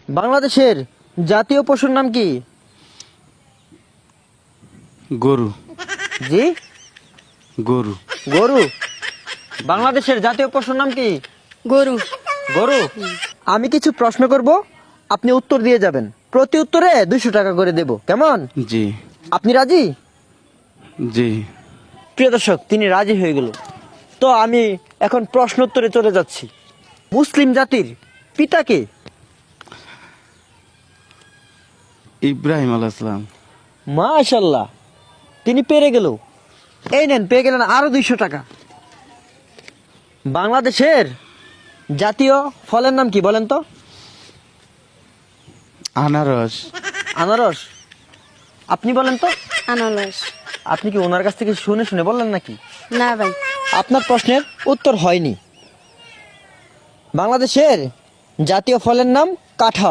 বাংলাদেশের জাতীয় পশুর নাম কি? গরু। জি, গরু। গরু। বাংলাদেশের জাতীয় পশুর নাম কি? গরু। গরু। আমি কিছু প্রশ্ন করব, আপনি উত্তর দিয়ে যাবেন। প্রতি উত্তরে 200 টাকা করে দেব, কেমন? জি। আপনি রাজি? জি। প্রিয় দর্শক, তিনি রাজি হয়ে গেল। তো আমি এখন প্রশ্ন উত্তরে চলে যাচ্ছি। মুসলিম জাতির পিতা কে? ইব্রাহিম আলাইহিস সালাম। মাশাআল্লাহ, তিনি পেরে গেল। এই নেন, পেয়ে গেলেন আরো 200 টাকা। বাংলাদেশের জাতীয় ফলের নাম কি বলেন তো? আনারস। আনারস। আপনি বলেন তো? আনারস। আপনি কি ওনার কাছ থেকে শুনে শুনে বললেন নাকি? না ভাই। আপনার প্রশ্নের উত্তর হয়নি। বাংলাদেশের জাতীয় ফলের নাম কাঁঠাল।